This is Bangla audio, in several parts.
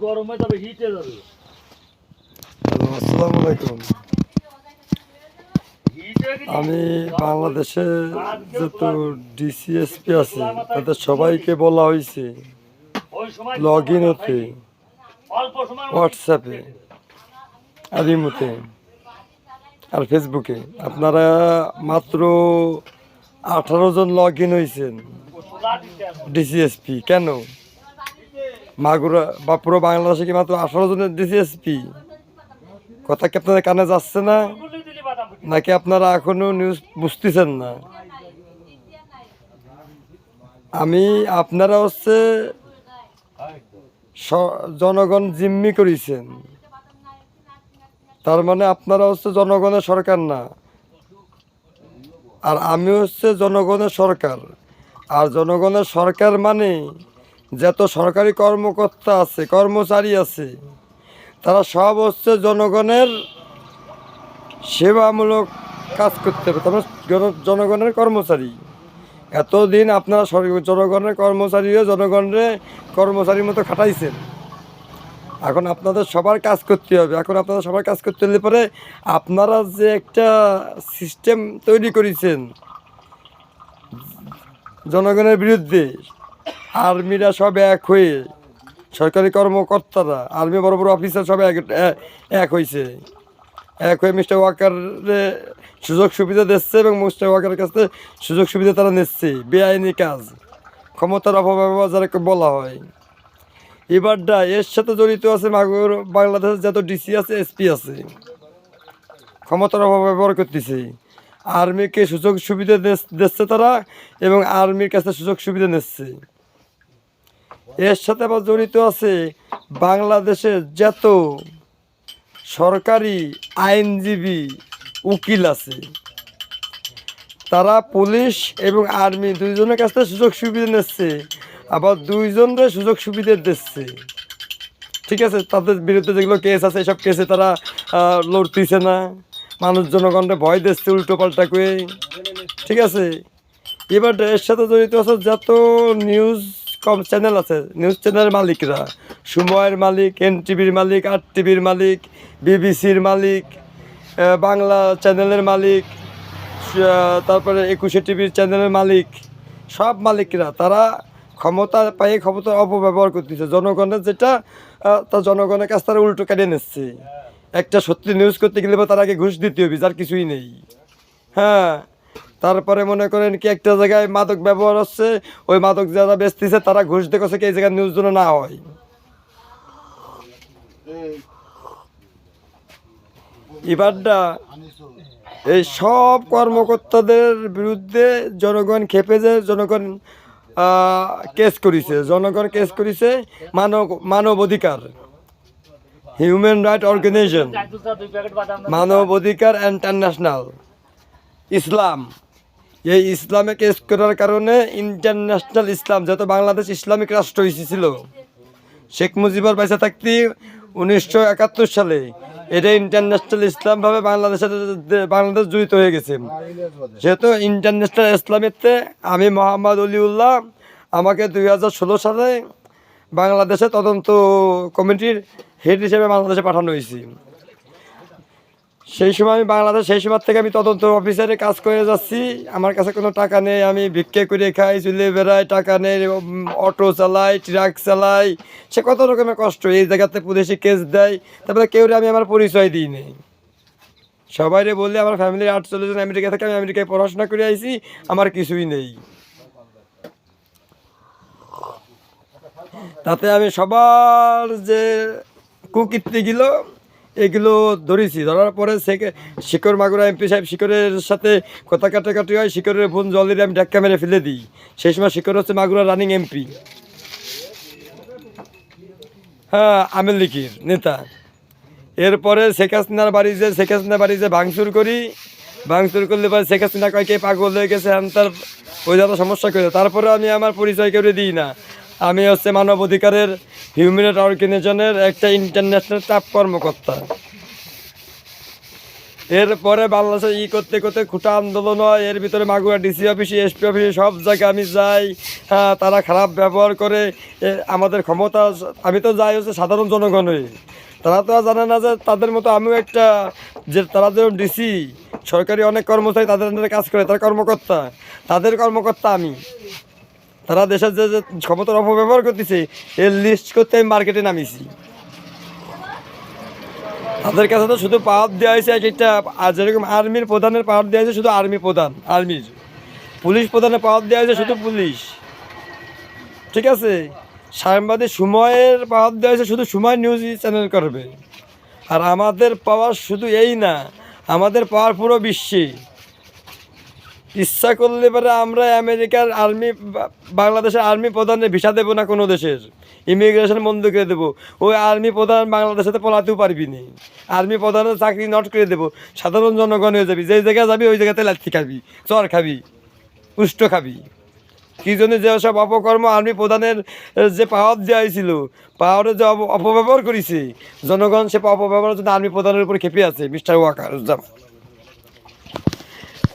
গরমে যাবে হিটে যাবে। আসসালামু আলাইকুম। আমি বাংলাদেশে যত ডিসিএসপি আছে তাদের সবাইকে বলা হয়েছে লগ ইন হতে হোয়াটসঅ্যাপে আর ইমোতে আর ফেসবুকে। আপনারা মাত্র 18 জন লগ ইন হয়েছেন ডিসিএসপি। কেন মাগুরা বা পুরো বাংলাদেশে কি মাত্র 18 জনের ডিসিএসপি? কথা কি আপনাদের কানে যাচ্ছে না, নাকি আপনারা এখনো নিউজ বুঝতেছেন না? আপনারা হচ্ছে জনগণ জিম্মি করেছেন, তার মানে আপনারা হচ্ছে জনগণের সরকার না। আর আমি হচ্ছে জনগণের সরকার। আর জনগণের সরকার মানে যত সরকারি কর্মকর্তা আছে, কর্মচারী আছে, তারা সব হচ্ছে জনগণের সেবামূলক কাজ করতে হবে। তারপর জনগণের কর্মচারী। এতদিন আপনারা জনগণের কর্মচারী হয়ে জনগণের কর্মচারীর মতো খাটাইছেন। এখন আপনাদের সবার কাজ করতে হবে। এখন আপনাদের সবার কাজ করতে হলে পরে আপনারা যে একটা সিস্টেম তৈরি করেছেন জনগণের বিরুদ্ধে, আর্মিরা সব এক হয়ে, সরকারি কর্মকর্তারা, আর্মি বড় বড় অফিসার সব এক হয়েছে, এক হয়ে মিস্টার ওয়াকারে সুযোগ সুবিধা দিচ্ছে এবং মিস্টার ওয়াকারের কাছে সুযোগ সুবিধা তারা নিচ্ছে। বেআইনি কাজ, ক্ষমতার অপব্যবহার যারা বলা হয়। এবারটা এর সাথে জড়িত আছে বাংলাদেশের যত ডিসি আছে, এসপি আছে, ক্ষমতার অপব্যবহার করতেছে। আর্মিকে সুযোগ সুবিধা দিচ্ছে তারা এবং আর্মির কাছে সুযোগ সুবিধা নিচ্ছে। এর সাথে আবার জড়িত আছে বাংলাদেশের যত সরকারি আইনজীবী উকিল আছে, তারা পুলিশ এবং আর্মি দুইজনের কাছ থেকে সুযোগ সুবিধা নিচ্ছে, আবার দুইজনের সুযোগ সুবিধা দিচ্ছে। ঠিক আছে, তাদের বিরুদ্ধে যেগুলো কেস আছে এসব কেসে তারা লড়তেছে না, মানুষ জনগণকে ভয় দিচ্ছে উল্টো পাল্টা করে। ঠিক আছে, এবার এর সাথে জড়িত আছে যত নিউজ চ্যানেল আছে, নিউজ চ্যানেলের মালিকরা, সময়ের মালিক, এনটিভির মালিক, আর টিভির মালিক, বিবিসির মালিক, বাংলা চ্যানেলের মালিক, তারপরে 21 টিভির চ্যানেলের মালিক, সব মালিকরা তারা ক্ষমতা পাই ক্ষমতার অপব্যবহার করতেছে। জনগণের যেটা তা জনগণের কাছ তারা উল্টো কেটে নিচ্ছে। একটা সত্যি নিউজ করতে গেলে তার আগে ঘুষ দিতে হবে, যার কিছুই নেই। হ্যাঁ, তারপরে মনে করেন কি একটা জায়গায় মাদক ব্যবহার হচ্ছে, ওই মাদক যারা বেচতেছে তারা ঘুষ দেখছে কি এই জায়গায় নিউজ যেন না হয়। এবারটা এই সব কর্মকর্তাদের বিরুদ্ধে জনগণ খেপে যে জনগণ কেস করেছে। জনগণ কেস করেছে মানব অধিকার, হিউম্যান রাইট অর্গানাইজেশন, মানব অধিকার ইন্টারন্যাশনাল, ইসলাম। এই ইসলামে কেস করার কারণে ইন্টারন্যাশনাল ইসলাম, যত বাংলাদেশ ইসলামিক রাষ্ট্র হয়েছিল শেখ মুজিবুর বেঁচে থাকতে 1971 সালে, এটা ইন্টারন্যাশনাল ইসলামভাবে বাংলাদেশ জড়িত হয়ে গেছে। যেহেতু ইন্টারন্যাশনাল ইসলামেতে আমি মোহাম্মদ অলিউল্লাহ, আমাকে 2016 সালে বাংলাদেশে তদন্ত কমিটির হেড হিসেবে বাংলাদেশে পাঠানো হয়েছে। সেই সময় সেই সময় থেকে আমি তদন্ত অফিসারে কাজ করে যাচ্ছি। আমার কাছে কোনো টাকা নেই, আমি ভিক্ষে করে খাই, চলে বেড়াই, টাকা নেই, অটো চালাই, ট্রাক চালাই, সে কত রকমের কষ্ট। এই জায়গাতে পুলিশে কেস দেয়, তারপরে কেউ আমি আমার পরিচয় দিই নেই। সবাইরে বললে আমার ফ্যামিলির 48 জন আমেরিকা থেকে, আমি আমেরিকায় পড়াশোনা করে আইছি, আমার কিছুই নেই। তাতে আমি সবার যে কুকীর্তিগুলো এগুলো ধরেছি। ধরার পরে শিকর মাগুরা এমপি সাহেব, শিকরের সাথে কথা কাটাকাটি হয়, শিকরের বোন জলের আমি ধাক্কা মেরে ফেলে দিই। সেই সময় শিকর হচ্ছে মাগুরা রানিং এমপি, হ্যাঁ, আওয়ামী লীগের নেতা। এরপরে শেখ হাসিনার বাড়ি যে ভাঙচুর করি, ভাঙচুর করলে পরে শেখ হাসিনা কয়েকে পাগল হয়ে গেছে, তার ওই যারা সমস্যা করে। তারপরে আমি আমার পরিচয় করে দিই না, আমি হচ্ছে মানব অধিকারের হিউম্যান রাইটস অর্গানাইজেশনের একটা ইন্টারন্যাশনাল স্টাফ কর্মকর্তা। এরপরে বাংলাদেশে করতে করতে খুঁটা আন্দোলন হয়, এর ভিতরে মাগুরা ডিসি অফিসে, এসপি অফিসে, সব জায়গায় আমি যাই। হ্যাঁ, তারা খারাপ ব্যবহার করে। আমাদের ক্ষমতা, আমি তো যাই হচ্ছে সাধারণ জনগণ হয়ে। তারা তো আর জানে না যে তাদের মতো আমিও একটা, যে তারা যেরকম ডিসি, সরকারি অনেক কর্মচারী তাদের আন্ডারে কাজ করে, তারা কর্মকর্তা, তাদের কর্মকর্তা আমি। তারা দেশের যে যে ক্ষমতার অপব্যবহার করতেছে এর লিস্ট করতে আমি মার্কেটে নামিয়েছি। তাদের কাছে তো শুধু পাওয়ার দেওয়া হয়েছে এক একটা, আর যেরকম আর্মির প্রধানের পাওয়ার দেওয়া হয়েছে শুধু আর্মি প্রধান, আর্মির পুলিশ প্রধানের পাওয়ার দেওয়া হয়েছে শুধু পুলিশ, ঠিক আছে। সাংবাদিক সময়ের পাওয়ার দেওয়া হয়েছে শুধু সময় নিউজ চ্যানেল করবে। আর আমাদের পাওয়ার শুধু এই না, আমাদের পাওয়ার পুরো বিশ্বে। ইচ্ছা করলে পরে আমরা আমেরিকার আর্মি, বাংলাদেশের আর্মি প্রধানের ভিসা দেবো না, কোনো দেশের ইমিগ্রেশন বন্ধ করে দেবো। ওই আর্মি প্রধান বাংলাদেশে পলাতেও পারবি নি। আর্মি প্রধানের চাকরি নট করে দেবো, সাধারণ জনগণ হয়ে যাবি। যেই জায়গায় যাবি ওই জায়গাতে লাঠি খাবি, চর খাবি, উষ্ট খাবি। কী জন্য যেসব অপকর্ম আর্মি প্রধানের যে পাওয়ার দেওয়া হয়েছিল, পাওয়ারের যে অপব্যবহার করেছে জনগণ, সে অপব্যবহারের জন্য আর্মি প্রধানের উপর খেপে আছে মিস্টার ওয়াকারুজ্জামান।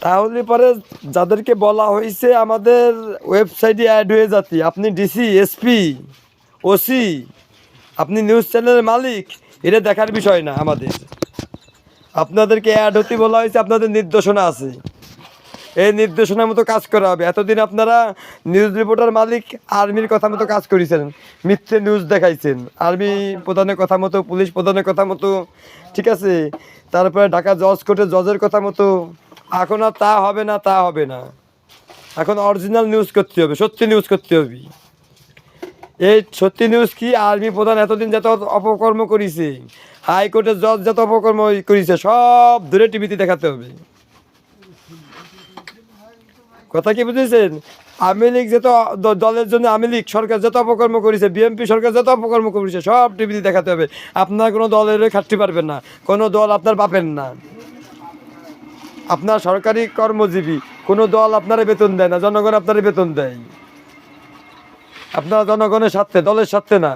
তাহলে পরে যাদেরকে বলা হয়েছে আমাদের ওয়েবসাইটে অ্যাড হয়ে যাতে, আপনি ডিসি, এসপি, ওসি, আপনি নিউজ চ্যানেলের মালিক, এটা দেখার বিষয় না আমাদের। আপনাদেরকে অ্যাড হতে বলা হয়েছে, আপনাদের নির্দেশনা আছে, এই নির্দেশনার মতো কাজ করা হবে। এতদিন আপনারা নিউজ রিপোর্টার মালিক আর্মির কথা মতো কাজ করেছেন, মিথ্যে নিউজ দেখাইছেন আর্মি প্রধানের কথা মতো, পুলিশ প্রধানের কথা মতো, ঠিক আছে। তারপরে ঢাকা জজ কোর্টের জজের কথা মতো। এখন আর তা হবে না, তা হবে না। এখন অরিজিনাল নিউজ করতে হবে, সত্যি নিউজ করতে হবে। এই সত্যি নিউজ কি, আর্মি প্রধান এতদিন যত অপকর্ম করেছে, হাইকোর্টের জজ যত অপকর্ম করেছে, সব ধরে টিভিতে দেখাতে হবে। কথা কি বুঝেছেন? আওয়ামী লীগ যত দলের জন্য, আওয়ামী লীগ সরকার যত অপকর্ম করেছে, বিএনপি সরকার যত অপকর্ম করেছে, সব টিভিতে দেখাতে হবে। আপনার কোনো দলের খাটতে পারবেন না, কোনো দল আপনার বাপের না। আপনার সরকারি কর্মজীবী, কোনো দল আপনারা বেতন দেয় না, জনগণ আপনারা বেতন দেয়। আপনারা জনগণের স্বার্থে, দলের স্বার্থে না।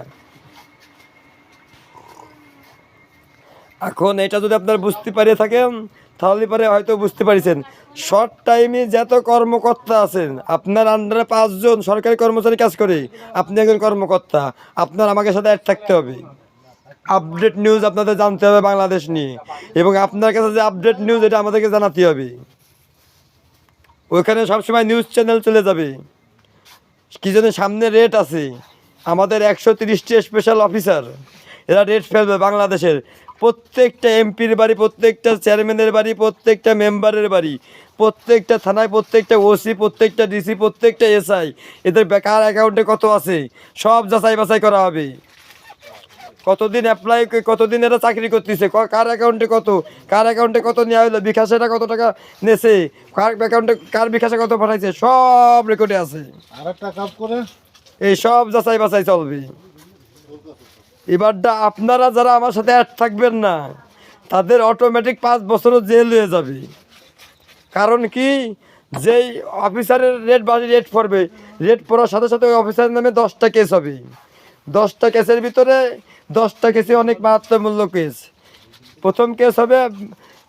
এখন এটা যদি আপনারা বুঝতে পারে থাকেন, তাহলে পরে হয়তো বুঝতে পারছেন, শর্ট টাইমে যত কর্মকর্তা আছেন, আপনার আন্ডারে 5 জন সরকারি কর্মচারী কাজ করে, আপনি একজন কর্মকর্তা, আপনার আমাকে সাথে অ্যাড থাকতে হবে। আপডেট নিউজ আপনাদের জানতে হবে বাংলাদেশ নিয়ে, এবং আপনার কাছে যে আপডেট নিউজ এটা আমাদেরকে জানাতে হবে। ওইখানে সবসময় নিউজ চ্যানেল চলে যাবে। কি জন্য সামনে রেট আছে, আমাদের 130টি স্পেশাল অফিসার, এরা রেট ফেলবে বাংলাদেশের প্রত্যেকটা এমপির বাড়ি, প্রত্যেকটা চেয়ারম্যানের বাড়ি, প্রত্যেকটা মেম্বারের বাড়ি, প্রত্যেকটা থানায়, প্রত্যেকটা ওসি, প্রত্যেকটা ডিসি, প্রত্যেকটা এসআই, এদের কার অ্যাকাউন্টে কত আছে সব যাচাই বাছাই করা হবে। কতদিন অ্যাপ্লাই, কতদিন এরা চাকরি করতেছে, কার অ্যাকাউন্টে কত, কার অ্যাকাউন্টে কত নেওয়া হলো, বিকাশে এটা কত টাকা নেছে, কার অ্যাকাউন্টে কার বিকাশে কত পাঠাইছে, সব রেকর্ডে আছে। এই সব যাচাই বাছাই চলবে। এবারটা আপনারা যারা আমার সাথে অ্যাড থাকবেন না, তাদের অটোমেটিক 5 বছরও জেল হয়ে যাবে। কারণ কি, যেই অফিসারের রেট বাড়ি, রেট পড়বে, রেট পড়ার সাথে সাথে ওই অফিসারের নামে 10টা কেস হবে। 10টা কেসের ভিতরে 10টা কেসে অনেক মারাত্মক কেস। প্রথম কেস হবে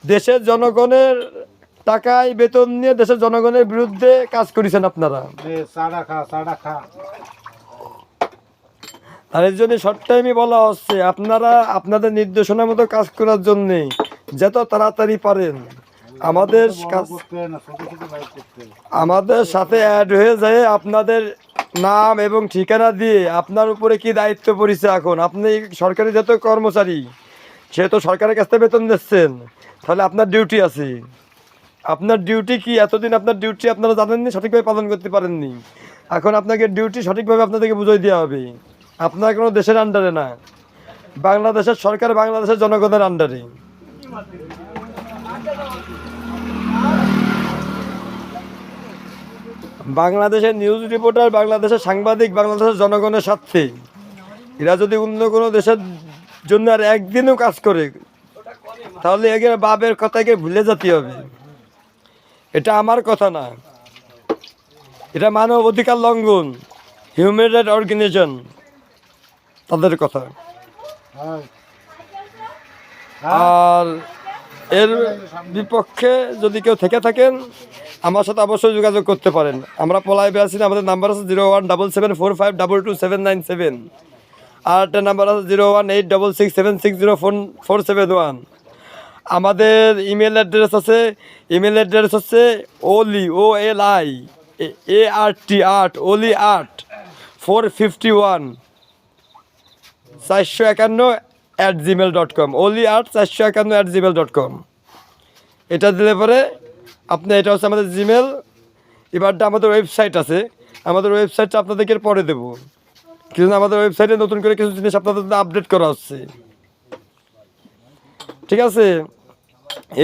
দেশের জনগণের টাকায় বেতন নিয়ে দেশের জনগণের বিরুদ্ধে কাজ করেছেন আপনারা। আর এর জন্য শর্ট টাইমে বলা হচ্ছে, আপনারা আপনাদের নির্দেশনা মতো কাজ করার জন্যে যত তাড়াতাড়ি পারেন আমাদের সাথে অ্যাড হয়ে যায়। আপনাদের নাম এবং ঠিকানা দিয়ে আপনার উপরে কি দায়িত্ব পড়েছে। এখন আপনি সরকারি যত কর্মচারী, সে তো সরকারের কাছ থেকে বেতন দিচ্ছেন, তাহলে আপনার ডিউটি আছে। আপনার ডিউটি কি, এতদিন আপনার ডিউটি আপনারা জানেননি, সঠিকভাবে পালন করতে পারেননি। এখন আপনাকে ডিউটি সঠিকভাবে আপনাদেরকে বুঝিয়ে দেওয়া হবে। আপনার কোনো দেশের আন্ডারে না, বাংলাদেশের সরকার বাংলাদেশের জনগণের আন্ডারে। বাংলাদেশের নিউজ রিপোর্টার, বাংলাদেশের সাংবাদিক, বাংলাদেশের জনগণের স্বার্থে। এরা যদি অন্য কোনো দেশের জন্য আর একদিনও কাজ করে, তাহলে এগের বাপের কথাকে ভুলে যেতে হবে। এটা আমার কথা না, এটা মানব অধিকার লঙ্ঘন, হিউম্যান রাইট অর্গানাইজেশন, তাদের কথা। আর এর বিপক্ষে যদি কেউ থেকে থাকেন আমার সাথে অবশ্যই যোগাযোগ করতে পারেন। আমরা পলাইবে আছি, আমাদের নাম্বার আছে 017745227977, আর একটা নাম্বার আছে 018667604471। আমাদের ইমেল অ্যাড্রেস আছে, ইমেল অ্যাড্রেস হচ্ছে oli451 oli8 451@gmail.com এটা দিলে পরে আপনি, এটা হচ্ছে আমাদের জিমেল। এবারটা আমাদের ওয়েবসাইট আছে, আমাদের ওয়েবসাইটটা আপনাদেরকে পরে দেবো, কিন্তু আমাদের ওয়েবসাইটে নতুন করে কিছু জিনিস আপনাদের আপডেট করা হচ্ছে, ঠিক আছে?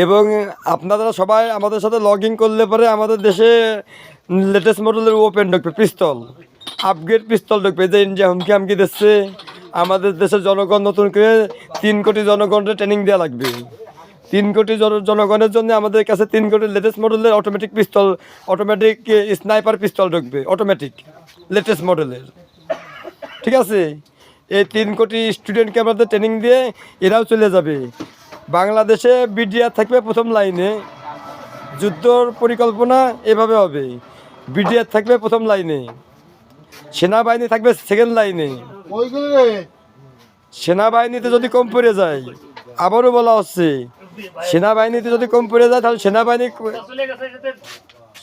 এবং আপনারা সবাই আমাদের সাথে লগ ইন করলে পরে আমাদের দেশে লেটেস্ট মডেলের ওপেন ঢুকবে, পিস্তল, আপগ্রেড পিস্তল ঢুকবে, যে ইন্ডিয়া হুমকি হামকি দিচ্ছে। আমাদের দেশের জনগণ নতুন করে 3 কোটি জনগণের ট্রেনিং দেওয়া লাগবে। 3 কোটি জনগণের জন্য আমাদের কাছে 3 কোটি লেটেস্ট মডেলের অটোমেটিক পিস্তল, অটোমেটিক স্নাইপার পিস্তল ঢুকবে, অটোমেটিক লেটেস্ট মডেলের, ঠিক আছে? এই 3 কোটি স্টুডেন্টকে আমাদের ট্রেনিং দিয়ে এরাও চলে যাবে। বাংলাদেশে বিডিআর থাকবে প্রথম লাইনে, যুদ্ধর পরিকল্পনা এভাবে হবে, বিডিআর থাকবে প্রথম লাইনে, সেনাবাহিনী থাকবে সেকেন্ড লাইনে। সেনাবাহিনীতে যদি কম পড়ে যায়, আবারও বলা হচ্ছে, সেনাবাহিনীতে যদি কম পড়ে যায় তাহলে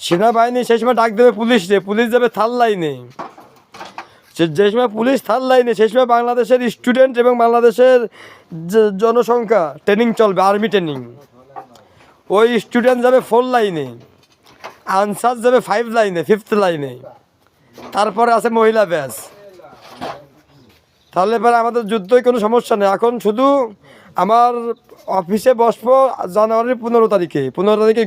সেনাবাহিনী সেই সময় ডাক দেবে পুলিশে, পুলিশ যাবে থার্ড লাইনে। যে সময় পুলিশ থার্ড লাইনে, সেই সময় বাংলাদেশের স্টুডেন্ট এবং বাংলাদেশের জনসংখ্যা ট্রেনিং চলবে, আর্মি ট্রেনিং। ওই স্টুডেন্ট যাবে 4 লাইনে, আনসার যাবে 5 লাইনে, 5th লাইনে, তারপরে আছে মহিলা ব্যাচ। তাহলে এবার আমাদের যুদ্ধই কোনো সমস্যা নেই। এখন শুধু আমার অফিসে বসবো জানুয়ারির 15 তারিখে, 15 তারিখে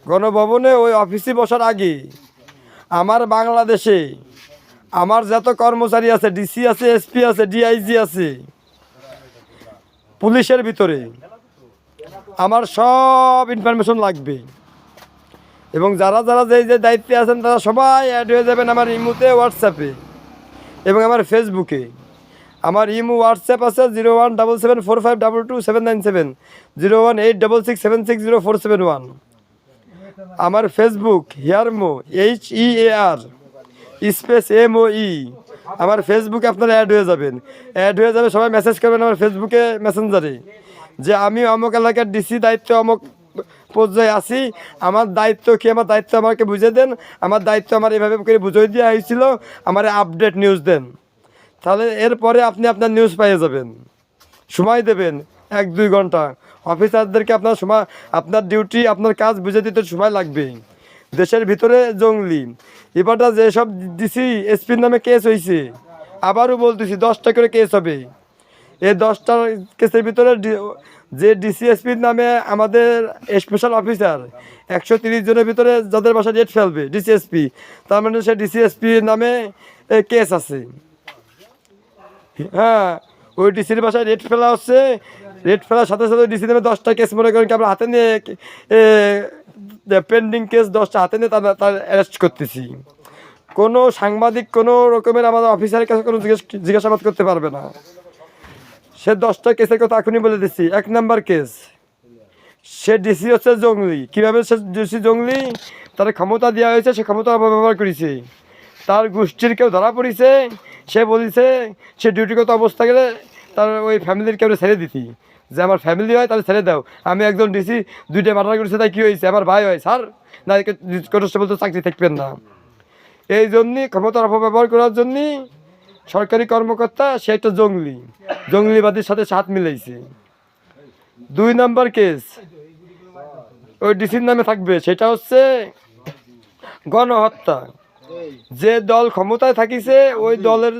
গণভবনে ওই অফিসে বসার আগে আমার বাংলাদেশে আমার যত কর্মচারী আছে, ডিসি আছে, এসপি আছে, ডিআইজি আছে, পুলিশের ভিতরে আমার সব ইনফরমেশন লাগবে। এবং যারা যারা যে দায়িত্বে আছেন তারা সবাই অ্যাড হয়ে যাবেন আমার ইমোতে, হোয়াটসঅ্যাপে এবং আমার ফেসবুকে। আমার ইমো হোয়াটসঅ্যাপ আছে 017745222797, 018667604471। আমার ফেসবুক হিয়ারমো, HEAR স্পেস MOE, আমার ফেসবুকে আপনারা অ্যাড হয়ে যাবেন। সবাই মেসেজ করবেন আমার ফেসবুকে মেসেঞ্জারে যে আমি অমুক এলাকার ডিসি দায়িত্ব অমুক পর্যায়ে আছি, আমার দায়িত্ব কি, আমার দায়িত্ব আমাকে বুঝে দেন, আমার দায়িত্ব আমার এভাবে করে বুঝিয়ে দেওয়া হয়েছিল, আমার আপডেট নিউজ দেন। তাহলে এরপরে আপনি আপনার নিউজ পেয়ে যাবেন। সময় দেবেন 1-2 ঘন্টা, অফিসারদেরকে আপনার সময়, আপনার ডিউটি, আপনার কাজ বুঝে দিতে সময় লাগবে। দেশের ভিতরে জঙ্গলি এবারটা যেসব ডিসি এসপির নামে কেস হয়েছে, আবারও বলতেছি 10টা করে কেস হবে। এই 10টা কেসের ভিতরে যে ডিসি এসপির নামে আমাদের স্পেশাল অফিসার 130 জনের ভিতরে যাদের বাসায় রেট ফেলবে ডিসিএসপি, তার মানে সে ডিসিএসপির নামে কেস আছে। হ্যাঁ, ওই ডিসির বাসায় রেট ফেলা হচ্ছে, রেট ফেলার সাথে সাথে ডিসি নামে 10টা কেস মনে করেন কি আমরা হাতে নিয়ে পেন্ডিং কেস 10টা হাতে নিয়ে তার অ্যারেস্ট করতেছি। কোনো সাংবাদিক কোনো রকমের আমাদের অফিসারের কাছে কোনো জিজ্ঞাসাবাদ করতে পারবে না। সে 10টা কেসের কথা এখনই বলে দিচ্ছি। 1 নাম্বার কেস, সে ডিসি হচ্ছে জঙ্গলি। কীভাবে সে ডিসি জঙ্গলি? তার ক্ষমতা দেওয়া হয়েছে, সে ক্ষমতা অপব্যবহার করেছে, তার গোষ্ঠীর কেউ ধরা পড়েছে, সে বলেছে সে ডিউটিগত অবস্থা গেলে তার ওই ফ্যামিলির কেউ ছেড়ে দিতি, যে আমার ফ্যামিলি হয় তাহলে ছেড়ে দাও, আমি একজন ডিসি 2টা মার্ডার করেছে, তাই কী হয়েছে, আমার ভাই হয় স্যার, না কনস্টেবল তো চাকরি থাকবেন না। এই জন্যই ক্ষমতার অপব্যবহার করার জন্যই সরকারি কর্মকর্তা সে একটা জঙ্গলিবাদীর সাথে হাত মিলাইছে। 2 নাম্বার কেস ওই ডিসির নামে থাকবে, সেটা হচ্ছে গণহত্যা। যে দল ক্ষমতায় থাকিছে ওই দলের,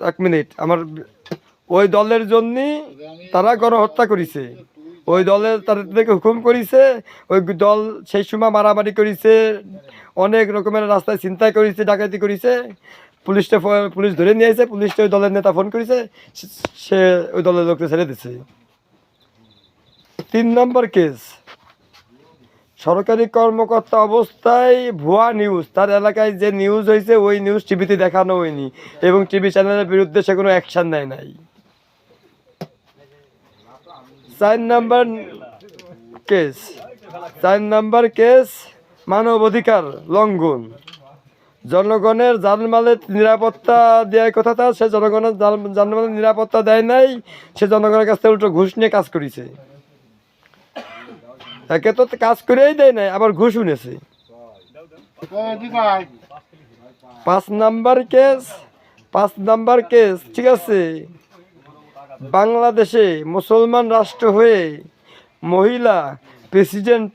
1 মিনিট, আমার ওই দলের জন্যই তারা গণহত্যা করেছে, ওই দলের তাদেরকে হুকুম করেছে, ওই দল সেই সময় মারামারি করেছে, অনেক রকমের রাস্তায় ছিনতাই করেছে, ডাকাতি করেছে, পুলিশ ধরে নিয়ে আসে, পুলিশটা ওই দলের নেতা ফোন করেছে, সে ওই দলের লোককে ছেড়ে দিছে। 3 নম্বর কেস, সরকারি কর্মকর্তা অবস্থায় ভুয়া নিউজ, তার এলাকায় যে নিউজ হয়েছে ওই নিউজ টিভিতে দেখানো হয়নি এবং টিভি চ্যানেলের বিরুদ্ধে সে কোনো অ্যাকশান নেয় নাই। 4 নাম্বার কেস, 4 নাম্বার কেস মানবাধিকার লঙ্ঘন। জনগণের জানমালের নিরাপত্তা দেওয়ার কথা, তা সে জনগণের জানমালের নিরাপত্তা দেয় নাই, সে জনগণের কাছ থেকে উল্টো ঘুষ নিয়ে কাজ করেছে। একে তো কাজ করেই দেয় নাই, আবার ঘুষ উনেছে। 5 নাম্বার কেস, 5 নাম্বার কেস, ঠিক আছে, বাংলাদেশে মুসলমান রাষ্ট্র হয়ে মহিলা প্রেসিডেন্ট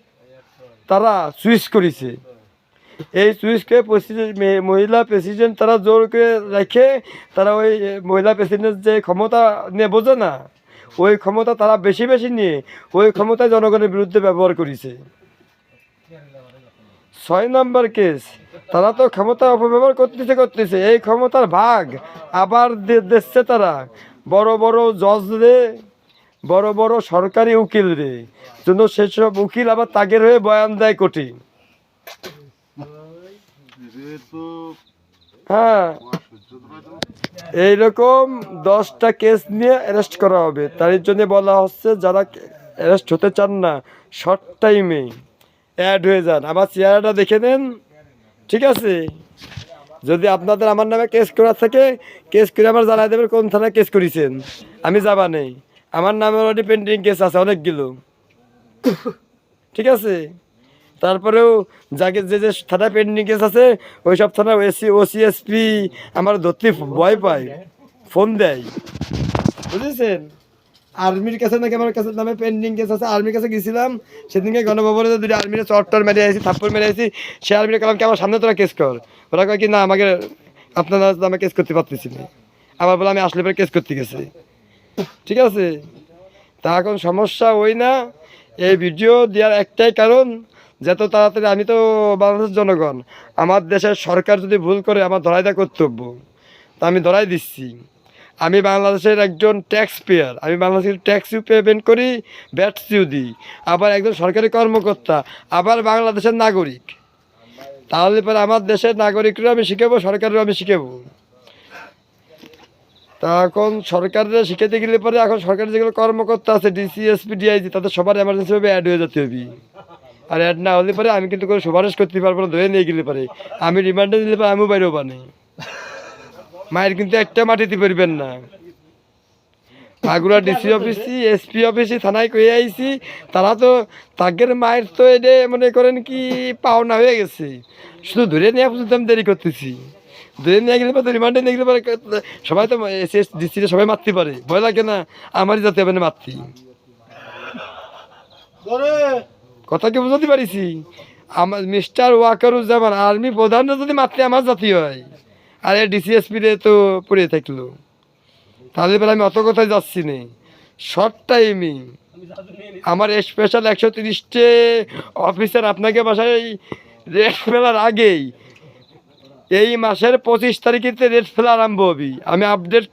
তারা চুইস করেছে। এই চুইসকে মহিলা প্রেসিডেন্ট তারা জোর করে রেখে তারা ওই মহিলা প্রেসিডেন্ট যে ক্ষমতা নিয়ে বোঝে না, ওই ক্ষমতা তারা বেশি বেশি নিয়ে ওই ক্ষমতা জনগণের বিরুদ্ধে ব্যবহার করেছে। 6 নাম্বার কেস, তারা তো ক্ষমতা অপব্যবহার করতেছে, এই ক্ষমতার ভাগ আবার দিচ্ছে তারা বড় বড় জজ রে, বড় বড় সরকারি উকিল রে, জন্য সেসব উকিল আবার তাগের হয়ে বয়ান দেয় কোটি। হ্যাঁ, এইরকম 10টা কেস নিয়ে অ্যারেস্ট করা হবে। তার জন্য বলা হচ্ছে যারা অ্যারেস্ট হতে চান না শর্ট টাইমে অ্যাড হয়ে যান, আবার চেহারাটা দেখে নেন, ঠিক আছে। যদি আপনাদের আমার নামে কেস করা থাকে, কেস করে আমার জানাই দেবেন কোন থানায় কেস করেছেন, আমি যাবা নেই। আমার নামে অলরেডি পেন্ডিং কেস আছে অনেকগুলো, ঠিক আছে। তারপরেও যাকে যে যে থানায় পেন্ডিং কেস আছে ওই সব থানা ওসিএসপি আমার ধরতে ভয় পায়, ফোন দেয়, বুঝেছেন। আর্মির কাছে নাকি আমার কাছে নামে পেন্ডিং কেস আছে, আর্মির কাছে গেছিলাম সেদিনকে গণভবনে, দুটো আর্মির চট্টর মেরে আসি, থাপ্পড় মেরে আসি, সে আর্মির কালাম কি আমার সামনে তোরা কেস কর, ওরা কয় কি না আমাকে আপনার নামে কেস করতে পারতেছি না, আবার বলে আমি আসলে পরে কেস করতে গেছি, ঠিক আছে। তা এখন সমস্যা ওই না, এই ভিডিও দেওয়ার একটাই কারণ, যত তাড়াতাড়ি, আমি তো বাংলাদেশের জনগণ, আমার দেশের সরকার যদি ভুল করে আমার ধরাই দেওয়া কর্তব্য, তা আমি ধরাই দিচ্ছি। আমি বাংলাদেশের একজন ট্যাক্স পেয়ার, আমি বাংলাদেশের ট্যাক্সও পেমেন্ট করি, ভ্যাটসিও দিই, আবার একজন সরকারি কর্মকর্তা, আবার বাংলাদেশের নাগরিক। তাহলে পরে আমার দেশের নাগরিকরাও আমি শিখাবো, সরকারেরও আমি শিখাবো। তা এখন সরকারের শিখাতে গেলে পরে এখন সরকারের যেগুলো কর্মকর্তা আছে, ডিসি, এসপি, ডিআইজি, তাদের সবার এমার্জেন্সিভাবে অ্যাড হয়ে যেতে হবে। আর অ্যাড না হলে পরে আমি কিন্তু কোনো সুপারিশ করতে পারবো না, ধরে নিয়ে গেলে পারে আমি রিমান্ডে দিলে পরে আমিও বাইরেও বানি, মায়ের কিন্তু একটা মাটিতে পারবেন না। আগুরা ডিসি অফিসি, এসপি অফিসি, থানায় কয়ে আইসি, তারা তো তাগের মায়ের তো এটা মনে করেন কি পাওনা হয়ে গেছে, শুধু ধরে নিয়ে পর্যন্ত আমি দেরি করতেছি। ধরে নিয়ে গেলে পরে রিমান্ডে নিয়ে গেলে পরে সবাই তো এসএস ডিসিতে সবাই মারতে পারে, ভয় লাগে না আমারই যাতে হবে না মারতে। কথা কি বুঝতে পারিছি? আমার মিস্টার ওয়াকারুজ্জামান আর্মি প্রধান যদি মারতে আমার জাতি হয়, আর এ ডিসিএসপিরে তো পড়ে থাকলো, তাহলে পরে আমি অত কথায় যাচ্ছি না। শর্ট টাইমে আমার স্পেশাল 130টে অফিসার আপনাকে বাসায় রেট ফেলার আগেই, এই মাসের 25 তারিখেতে রেট ফেলা আরম্ভ হবে। আমি আপডেট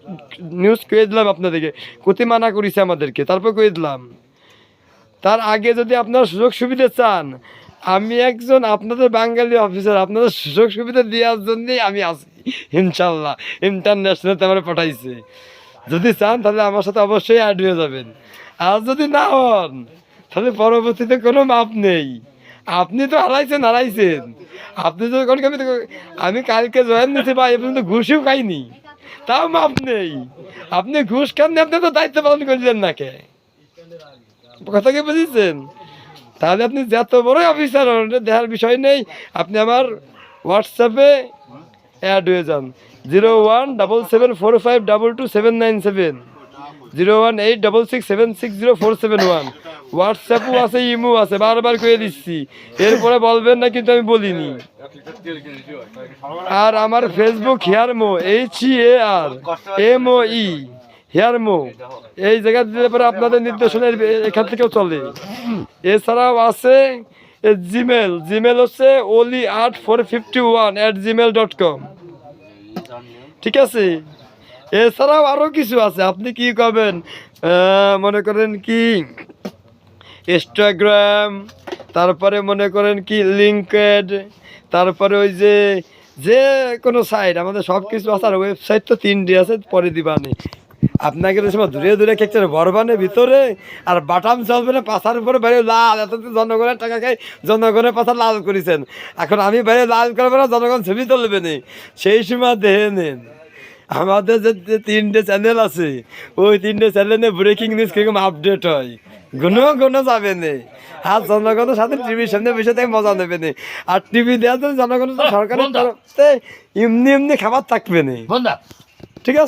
নিউজ করে দিলাম আপনাদেরকে, কোথায় মানা করেছে আমাদেরকে, তারপর করে দিলাম। তার আগে যদি আপনারা সুযোগ সুবিধা চান, আমি একজন আপনাদের বাঙালি অফিসার, আপনাদের সুযোগ সুবিধা দেওয়ার জন্যেই আমি আছি ইনশাল্লাহ। ইন্টারন্যাশনালতে আমার পাঠাইছে, যদি চান তাহলে আমার সাথে অবশ্যই অ্যাড হয়ে যাবেন। আর যদি না হন তাহলে পরবর্তীতে কোনো মাপ নেই। আপনি তো হারাইছেন, আপনি তো আমি কালকে জয়েন নিতে পাই, এ পর্যন্ত ঘুষও খাইনি, তাও মাপ নেই। আপনি ঘুষ খান, আপনি তো দায়িত্ব পালন করলেন না কে, কথা কি বুঝেছেন? তাহলে আপনি যত বড় অফিসার দেখার বিষয় নেই, আপনি আমার হোয়াটসঅ্যাপে অ্যাড হয়ে যান 017745222797, 018667604771। হোয়াটসঅ্যাপও আছে, ইমো আছে, বারবার করে দিচ্ছি, এরপরে বলবেন না কিন্তু আমি বলিনি। আর আমার ফেসবুক হেয়ারমো, HEARMOE হেয়ারমো, এই জায়গা দিলে পরে আপনাদের নির্দেশনের এখান থেকেও চলে। এছাড়াও আছে জিমেল হচ্ছে oli8451@gmail.com, ঠিক আছে। এছাড়াও আরও কিছু আছে, আপনি কি করবেন মনে করেন কি ইনস্টাগ্রাম, তারপরে মনে করেন কি লিঙ্কড, তারপরে ওই যে কোনো সাইট, আমাদের সব কিছু আছে। আর ওয়েবসাইট তো 3টি আছে, পরে দিবানি। আপনাকে তো সময় দূরে দূরে খেকছেন বরবানের ভিতরে, আর বাটাম চলবে না, পাশার উপরে বাইরে লাল, এত তো জনগণের টাকা খাই জনগণের পাশা লাল করেছেন, এখন আমি বাইরে লাল করবো না, জনগণ ছবি তুলবে না, সেই সময় দেখে নেন। আমাদের যে 3টে চ্যানেল আছে, ওই 3টে চ্যানেলে ব্রেকিং নিউজ কিরকম আপডেট হয়, কোনো যাবে না। আর জনগণের সাথে টিভির সামনে বসে থেকে মজা নেবে না, আর টিভি দেওয়ার জন্য জনগণের সরকারের তরফ থেকে এমনি খাবার থাকবে না, ঠিক আছে।